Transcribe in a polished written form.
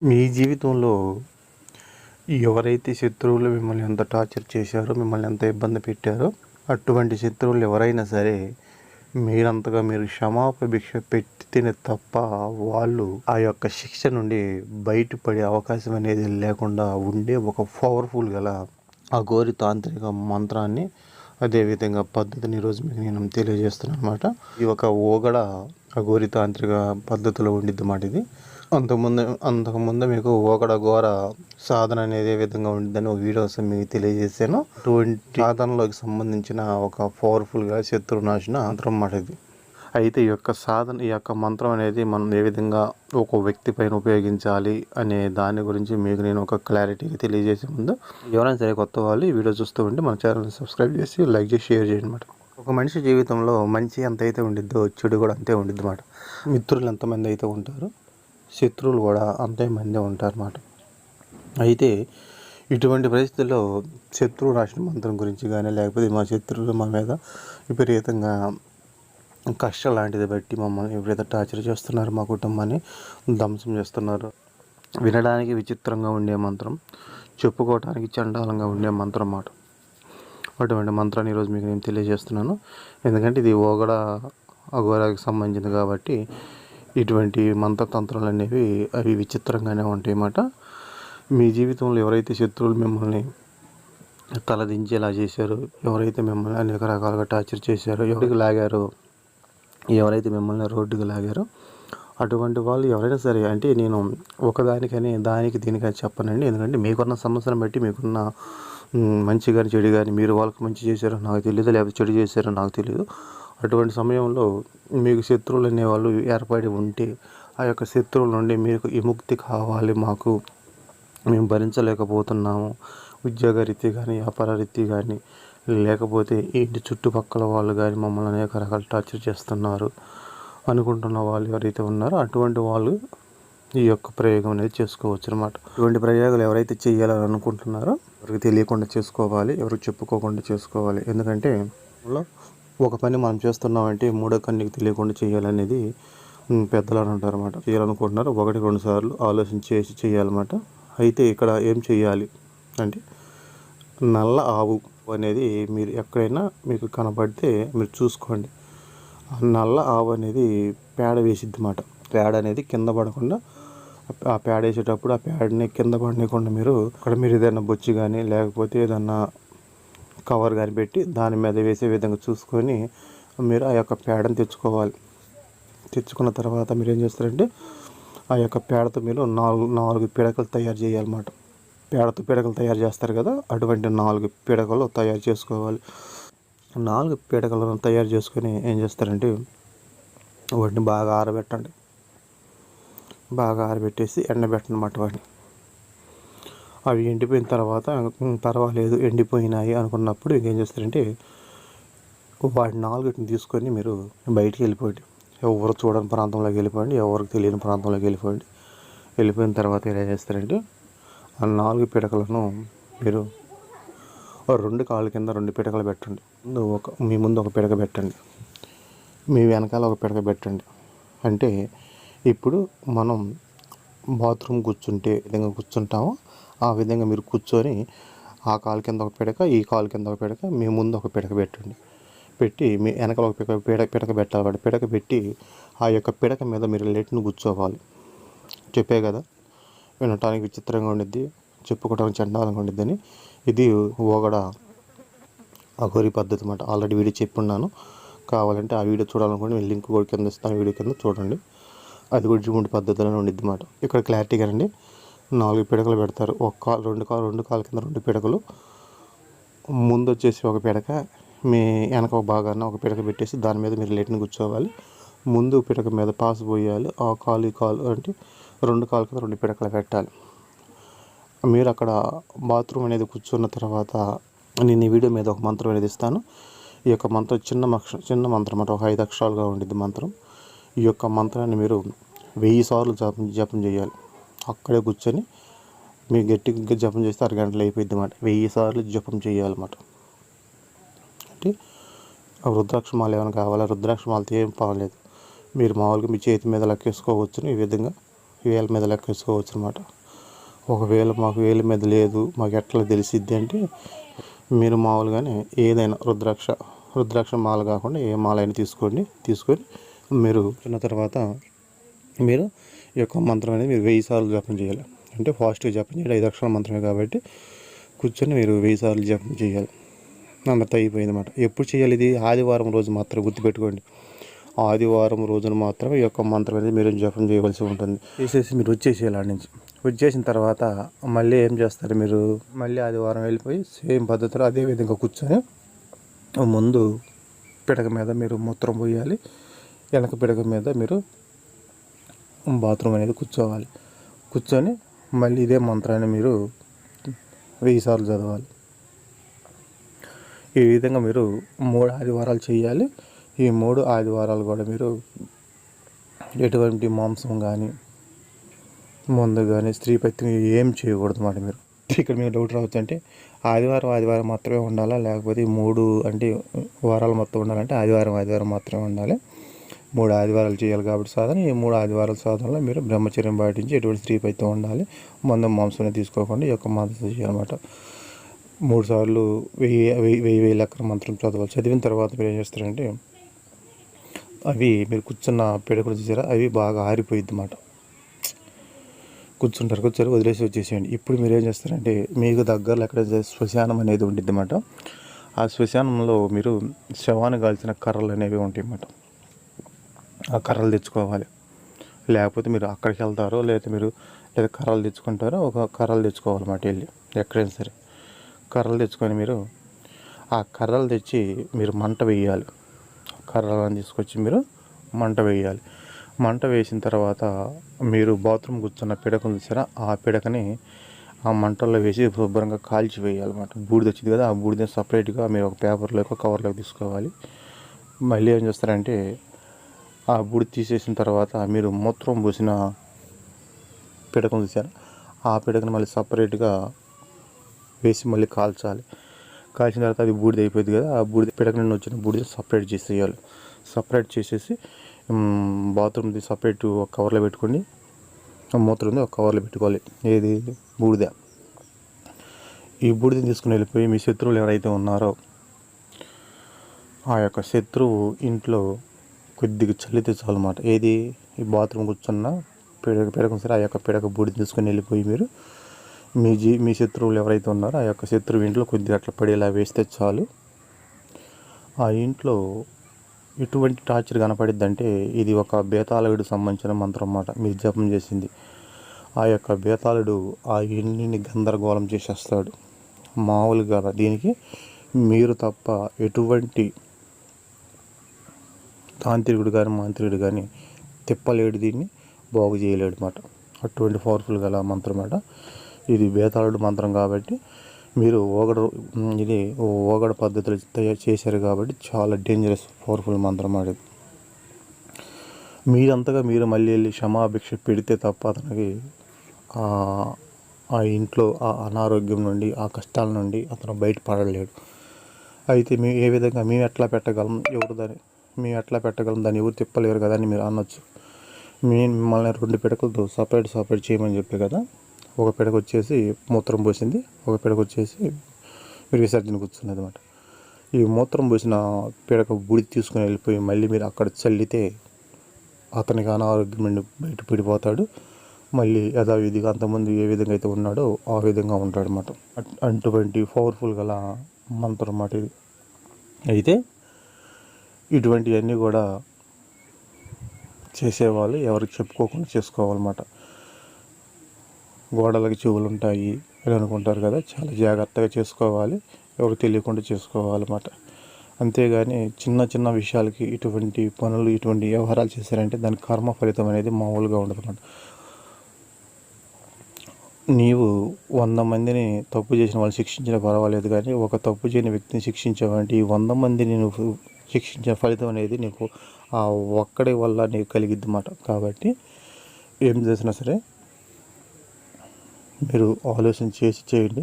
మీ జీవితంలో ఎవరైతే శత్రువులు మిమ్మల్ని ఎంత టార్చర్ చేశారో, మిమ్మల్ని ఎంత ఇబ్బంది పెట్టారో, అటువంటి శత్రువులు ఎవరైనా సరే మీరు క్షమాపణ భిక్ష పెట్టితేనే తప్ప వాళ్ళు ఆ యొక్క శిక్ష నుండి బయటపడే అవకాశం అనేది లేకుండా ఉండే ఒక పవర్ఫుల్ గల అఘోరి తాంత్రిక మంత్రాన్ని, అదేవిధంగా పద్ధతిని ఈరోజు మీకు నేను తెలియజేస్తున్నాను అనమాట. ఇది ఒక ఓగడ అఘోరి తాంత్రిక పద్ధతిలో ఉండిద్ది అన్నమాట. ఇది అంతకుముందు మీకు ఓగడ ఘోర సాధన అనేది ఏ విధంగా ఉండిద్దని ఒక వీడియోస్ మీకు తెలియజేశాను. అటువంటి సాధనలోకి సంబంధించిన ఒక పవర్ఫుల్గా శత్రునాశన మంత్రం అన్నమాట ఇది. అయితే ఈ యొక్క మంత్రం అనేది మనం ఏ విధంగా ఒక వ్యక్తి పైన ఉపయోగించాలి అనే దాని గురించి మీకు నేను ఒక క్లారిటీగా తెలియజేసే ముందు, ఎవరైనా సరే కొత్త వాళ్ళు ఈ వీడియో చూస్తూ ఉంటే మన ఛానల్ని సబ్స్క్రైబ్ చేసి లైక్ చేసి షేర్ చేయండి అన్నమాట. ఒక మనిషి జీవితంలో మంచి ఎంత అయితే ఉండిద్దో చెడు కూడా అంతే ఉండిద్ది అన్నమాట. మిత్రులు ఎంతమంది అయితే ఉంటారో శత్రువులు కూడా అంతే మంది ఉంటారన్నమాట. అయితే ఇటువంటి పరిస్థితుల్లో శత్రువు రాసిన మంత్రం గురించి కానీ, లేకపోతే మా శత్రువులు మా మీద విపరీతంగా కష్టం లాంటిది బట్టి మమ్మల్ని విపరీత టార్చర్ చేస్తున్నారు, మా కుటుంబాన్ని ధ్వంసం చేస్తున్నారు. వినడానికి విచిత్రంగా ఉండే మంత్రం, చెప్పుకోవడానికి చండాలంగా ఉండే మంత్రం అన్నమాట. అటువంటి మంత్రాన్ని ఈరోజు మీకు నేను తెలియజేస్తున్నాను. ఎందుకంటే ఇది ఓగడ అఘోరాకి సంబంధించింది కాబట్టి ఇటువంటి మంత్రతంత్రాలు అనేవి అవి విచిత్రంగానే ఉంటాయి అన్నమాట. మీ జీవితంలో ఎవరైతే శత్రువులు మిమ్మల్ని తలదించేలా చేశారో, ఎవరైతే మిమ్మల్ని అనేక రకాలుగా టార్చర్ చేశారో, ఎవరైతే మిమ్మల్ని రోడ్డుకి లాగారో, అటువంటి వాళ్ళు ఎవరైనా సరే, అంటే నేను ఒకదానికని దీనికని చెప్పనండి. ఎందుకంటే మీకున్న సమస్యను బట్టి, మీకున్న మంచి కానీ చెడు కానీ, మీరు వాళ్ళకి మంచి చేశారో నాకు తెలియదు, లేకపోతే చెడు చేశారో నాకు తెలియదు. అటువంటి సమయంలో మీకు శత్రువులు అనేవాళ్ళు ఏర్పడి ఉంటే, ఆ యొక్క శత్రువుల నుండి మీకు విముక్తి కావాలి, మేము భరించలేకపోతున్నాము, ఉద్యోగ రీతి కానీ, వ్యాపార రీతి కానీ, లేకపోతే ఇంటి చుట్టుపక్కల వాళ్ళు కానీ మమ్మల్ని అనేక రకాల టార్చర్ చేస్తున్నారు అనుకుంటున్న వాళ్ళు ఎవరైతే ఉన్నారో అటువంటి వాళ్ళు ఈ యొక్క ప్రయోగం అనేది చేసుకోవచ్చు అనమాట. ఇటువంటి ప్రయోగాలు ఎవరైతే చేయాలని అనుకుంటున్నారో ఎవరికి తెలియకుండా చేసుకోవాలి, ఎవరికి చెప్పుకోకుండా చేసుకోవాలి. ఎందుకంటే ఒక పని మనం చేస్తున్నామంటే మూడో కన్నికి తెలియకుండా చేయాలనేది పెద్దలు అని అంటారు అనమాట. చేయాలనుకుంటున్నారు 1-2 సార్లు ఆలోచించేసి చేయాలన్నమాట. అయితే ఇక్కడ ఏం చేయాలి అంటే, నల్ల ఆవు అనేది మీరు ఎక్కడైనా మీకు కనబడితే మీరు చూసుకోండి. ఆ నల్ల ఆవు అనేది పేడ వేసిద్ది అన్నమాట. పేడ అనేది కింద పడకుండా, ఆ పేడ వేసేటప్పుడు ఆ పేడని కింద పడనీయకుండా మీరు ఏదైనా బొచ్చి కానీ, లేకపోతే ఏదన్నా కవర్ కానీ పెట్టి దాని మీద వేసే విధంగా చూసుకొని మీరు ఆ యొక్క పేడను తెచ్చుకోవాలి. తెచ్చుకున్న తర్వాత మీరు ఏం చేస్తారంటే, ఆ యొక్క పేడతో మీరు 4 పిడకలు తయారు చేయాలన్నమాట. పేడతో పిడకలు తయారు చేస్తారు కదా, అటువంటి 4 పిడకలు తయారు చేసుకోవాలి. 4 పిడకలను తయారు చేసుకొని ఏం చేస్తారంటే, వాటిని బాగా ఆరబెట్టండి. బాగా ఆరబెట్టేసి ఎండబెట్టనమాట వాటిని. అవి ఎండిపోయిన తర్వాత పర్వాలేదు ఎండిపోయినాయి అనుకున్నప్పుడు ఇంకేం చేస్తారంటే, వాటి 4 తీసుకొని మీరు బయటికి వెళ్ళిపోండి. ఎవరు చూడని ప్రాంతంలోకి వెళ్ళిపోండి, ఎవరికి తెలియని ప్రాంతంలోకి వెళ్ళిపోండి. వెళ్ళిపోయిన తర్వాత ఏం చేస్తారంటే, ఆ 4 పిడకలను మీరు 2 కాళ్ళ కింద 2 పిడకలు పెట్టండి. మీ ముందు ఒక పిడక పెట్టండి, మీ వెనకాల ఒక పిడక పెట్టండి. అంటే ఇప్పుడు మనం బాత్రూమ్ కూర్చుంటే విధంగా కూర్చుంటామో ఆ విధంగా మీరు కూర్చొని ఆ కాలు కింద ఒక పిడక, ఈ కాలు కింద ఒక పిడక, మీ ముందు ఒక పిడక పెట్టండి. పెట్టి మీ వెనకాల ఒక పిడక పెట్టాలి. పిడక పెట్టి ఆ యొక్క పిడక మీద మీరు లెట్ను కూర్చోవాలి. చెప్పే కదా, వినటానికి విచిత్రంగా ఉండిద్ది, చెప్పుకోవడానికి చండాలంగా ఉండిద్దని. ఇది ఓగడ అఘోరి పద్ధతి అన్నమాట. ఆల్రెడీ వీడియో చెప్పున్నాను. కావాలంటే ఆ వీడియో చూడాలనుకోండి, నేను లింక్ కూడా కింద ఇస్తాను, వీడియో కింద చూడండి. అది కూడా ఇటువంటి పద్ధతిలోనే ఉండిద్ది అన్నమాట. ఇక్కడ క్లారిటీగా రండి. 4 పిడకలు పెడతారు. రెండు కాళ్ళ కింద 2 పిడకలు, ముందు వచ్చేసి ఒక పిడక, మీ వెనక ఒక భాగాన ఒక పిడక పెట్టేసి దాని మీద మీరు లెట్ని కూర్చోవాలి. ముందు పిడక మీద పాసు పోయాలి. ఆ కాలు అంటే 2 కాళ్ళ కింద 2 పిడకలు పెట్టాలి. మీరు అక్కడ బాత్రూమ్ అనేది కూర్చున్న తర్వాత నేను ఈ వీడియో మీద ఒక మంత్రం అనేది ఇస్తాను. ఈ యొక్క మంత్రం చిన్న మంత్రం అన్నమాట. ఒక 5 అక్షరాలుగా ఉండిద్ది మంత్రం. ఈ యొక్క మంత్రాన్ని మీరు 1000 సార్లు జపం చేయాలి. అక్కడే కూర్చొని మీరు గట్టిగా జపం చేస్తే 6 గంటలు అయిపోయింది అన్నమాట. 1000 సార్లు జపం చేయాలన్నమాట. అంటే రుద్రాక్షమాలు ఏమైనా కావాలా, రుద్రాక్షమాలతో ఏం పర్వాలేదు, మీరు మామూలుగా మీ చేతి మీద లెక్కేసుకోవచ్చును. ఈ విధంగా వేల మీద లెక్కేసుకోవచ్చు అనమాట. ఒకవేళ మాకు వేల మీద లేదు, మాకు ఎట్లా తెలిసిద్ది అంటే, మీరు మామూలుగానే ఏదైనా రుద్రాక్ష మాల కాకుండా ఏ మాల అయినా తీసుకొని మీరు తిన్న తర్వాత మీరు ఈ యొక్క మంత్రం అనేది మీరు 1000 సార్లు జపం చేయాలి. అంటే ఫాస్ట్గా జపం చేయాలి. 5 అక్షరాల మంత్రమే కాబట్టి కూర్చొని మీరు 1000 సార్లు జపం చేయాలి. అంత అయిపోయింది అన్నమాట. ఎప్పుడు చేయాలి ఇది? ఆదివారం రోజు మాత్రం గుర్తుపెట్టుకోండి. ఆదివారం రోజున మాత్రమే ఈ యొక్క మంత్రం అనేది మీరు జపం చేయవలసి ఉంటుంది. చేసేసి మీరు వచ్చేసేయాలి. ఆడ నుంచి వచ్చేసిన తర్వాత మళ్ళీ ఏం చేస్తారు, మీరు మళ్ళీ ఆదివారం వెళ్ళిపోయి సేమ్ పద్ధతిలో అదే విధంగా కూర్చొని ముందు పిడక మీద మీరు మూత్రం పోయాలి, వెనక పిడక మీద మీరు బాత్రూమ్ అనేది కూర్చొని మళ్ళీ ఇదే మంత్రాన్ని మీరు 1000 సార్లు చదవాలి. ఈ విధంగా మీరు 3 ఆదివారాలు చేయాలి. ఈ 3 ఆదివారాలు కూడా మీరు ఎటువంటి మాంసం కానీ మందు కానీ స్త్రీపత్యం ఏం చేయకూడదు అన్నమాట. మీరు ఇక్కడ మీకు డౌట్ రావచ్చు, అంటే ఆదివారం మాత్రమే ఉండాలా, లేకపోతే 3 అంటే వారాలు మొత్తం ఉండాలంటే ఆదివారం మాత్రమే ఉండాలి. 3 ఆదివారాలు చేయాలి కాబట్టి సాధన. ఈ 3 ఆదివారాల సాధనలో మీరు బ్రహ్మచర్యం పాటించి ఎటువంటి స్త్రీపత్యం ఉండాలి, మందు మాంసం తీసుకోకుండా ఈ యొక్క మంత్రం చేయాలన్నమాట. 3 సార్లు 1000 లెక్కన మంత్రం చదవాలి. చదివిన తర్వాత మీరు ఏం చేస్తారంటే, అవి మీరు కూర్చున్న పిడకలు చూసారా, అవి బాగా ఆరిపోయిద్ది అన్నమాట. కూర్చొని వదిలేసి వచ్చేసేయండి. ఇప్పుడు మీరు ఏం చేస్తారంటే, మీకు దగ్గరలో ఎక్కడ శ్మశానం అనేది ఉండిద్ది అన్నమాట. ఆ శ్మశానంలో మీరు శవాన్ని కాల్చిన కర్రలు అనేవి ఉంటాయి అన్నమాట. ఆ కర్రలు తెచ్చుకోవాలి. లేకపోతే మీరు అక్కడికి వెళ్తారో లేదా కర్రలు తెచ్చుకుంటారో, ఒక కర్రలు తెచ్చుకోవాలన్నమాట. వెళ్ళి ఎక్కడైనా సరే కర్రలు తెచ్చుకొని మీరు ఆ కర్రలు తెచ్చి మీరు మంట వేయాలి. కర్రలను తీసుకొచ్చి మీరు మంట వేయాలి. మంట వేసిన తర్వాత మీరు బాత్రూమ్ కూర్చున్న పిడకను చూసారా, ఆ పిడకని ఆ మంటల్లో వేసి శుభ్రంగా కాల్చి వేయాలన్నమాట. బూడిద వచ్చింది కదా, ఆ బూడిదని సపరేట్గా మీరు ఒక పేపర్లోకి కవర్లోకి తీసుకోవాలి. మళ్ళీ ఏం చేస్తారంటే, ఆ బూడిద తీసేసిన తర్వాత మీరు మూత్రం పోసిన పిడకను చూసారా, ఆ పిడకను మళ్ళీ సపరేట్గా వేసి మళ్ళీ కాల్చాలి. కాల్చిన తర్వాత అది బూడిద అయిపోయింది కదా, ఆ బూడిద పిడక నుండి వచ్చిన బూడిద సపరేట్ చేసేయాలి. సపరేట్ చేసేసి బాత్రూమ్ది సపరేట్ ఒక కవర్లో పెట్టుకొని, మూత్రంది ఒక కవర్లో పెట్టుకోవాలి. ఏది? బూడిద. ఈ బూడిదని తీసుకుని వెళ్ళిపోయి మీ శత్రువులు ఎవరైతే ఉన్నారో ఆ యొక్క శత్రువు ఇంట్లో కొద్దిగా చల్లితే చాలు అన్నమాట. ఏది? ఈ బాత్రూమ్ కూర్చున్న పిడక సరే, ఆ యొక్క పిడక బూడిద తీసుకొని వెళ్ళిపోయి మీరు మీ శత్రువులు ఎవరైతే ఉన్నారో ఆ యొక్క శత్రువు ఇంట్లో కొద్దిగా అట్లా పడేలా వేస్తే చాలు. ఆ ఇంట్లో ఎటువంటి టార్చర్ కనపడిద్దంటే, ఇది ఒక బేతాళుడికి సంబంధించిన మంత్రం అన్నమాట. మీరు జపం చేసింది. ఆ యొక్క బేతాళుడు ఆ ఇంటిని గందరగోళం చేసేస్తాడు. మామూలుగా దీనికి మీరు తప్ప ఎటువంటి తాంత్రికుడు కానీ మాంత్రికుడు కానీ తిప్పలేడు, దీన్ని బాగు చేయలేడు అన్నమాట. అటువంటి పవర్ఫుల్ గల మంత్రం అన్నమాట. ఇది బేతాళుడు మంత్రం కాబట్టి మీరు ఓగడ పద్ధతులు తయారు చేశారు కాబట్టి చాలా డేంజరస్ పవర్ఫుల్ మంత్రం ఆడేది. మీరంతగా మీరు మళ్ళీ వెళ్ళి క్షమాభిక్ష పెడితే తప్ప అతనికి ఆ ఇంట్లో ఆ అనారోగ్యం నుండి, ఆ కష్టాల నుండి అతను బయటపడలేడు. అయితే మేము ఎట్లా పెట్టగలం దాన్ని ఎవరు తిప్పలేరు కదా అని మీరు అనొచ్చు. మిమ్మల్ని 2 పిడకలతో సపరేట్ చేయమని చెప్పే కదా. ఒక పిడక వచ్చేసి మూత్రం పోసింది, ఒక పిడక వచ్చేసి మీరు విసర్జన కూర్చున్నది అన్నమాట. ఈ మూత్రం పోసిన పిడక బూడిద తీసుకుని వెళ్ళిపోయి మళ్ళీ మీరు అక్కడ చల్లితే అతనికి అనారోగ్యం నుండి బయటపడిపోతాడు. మళ్ళీ యథావిధిగా అంతకుముందు ఏ విధంగా అయితే ఉన్నాడో ఆ విధంగా ఉంటాడు అన్నమాట. అటువంటి పవర్ఫుల్ గల మంత్రం అన్నమాట ఇది. అయితే ఇటువంటివన్నీ కూడా చేసేవాళ్ళు ఎవరికి చెప్పుకోకుండా చేసుకోవాలన్నమాట. గోడలకి చెవులు ఉంటాయి అని అనుకుంటారు కదా, చాలా జాగ్రత్తగా చేసుకోవాలి. ఎవరు తెలియకుండా చేసుకోవాలన్నమాట. అంతేగాని చిన్న విషయాలకి ఇటువంటి పనులు, ఇటువంటి వ్యవహారాలు చేశారంటే దాని కర్మ ఫలితం అనేది మామూలుగా ఉండదు అన్నమాట. నీవు 100 మందిని తప్పు చేసిన వాళ్ళు శిక్షించినా పర్వాలేదు, కానీ ఒక తప్పు చేయని వ్యక్తిని శిక్షించావంటే ఈ 100 మందిని నువ్వు శిక్షించిన ఫలితం అనేది నీకు ఆ ఒక్కడి వల్ల నీకు కలిగిద్ది అన్నమాట. కాబట్టి ఏం చేసినా సరే మీరు ఆలోచన చేయండి.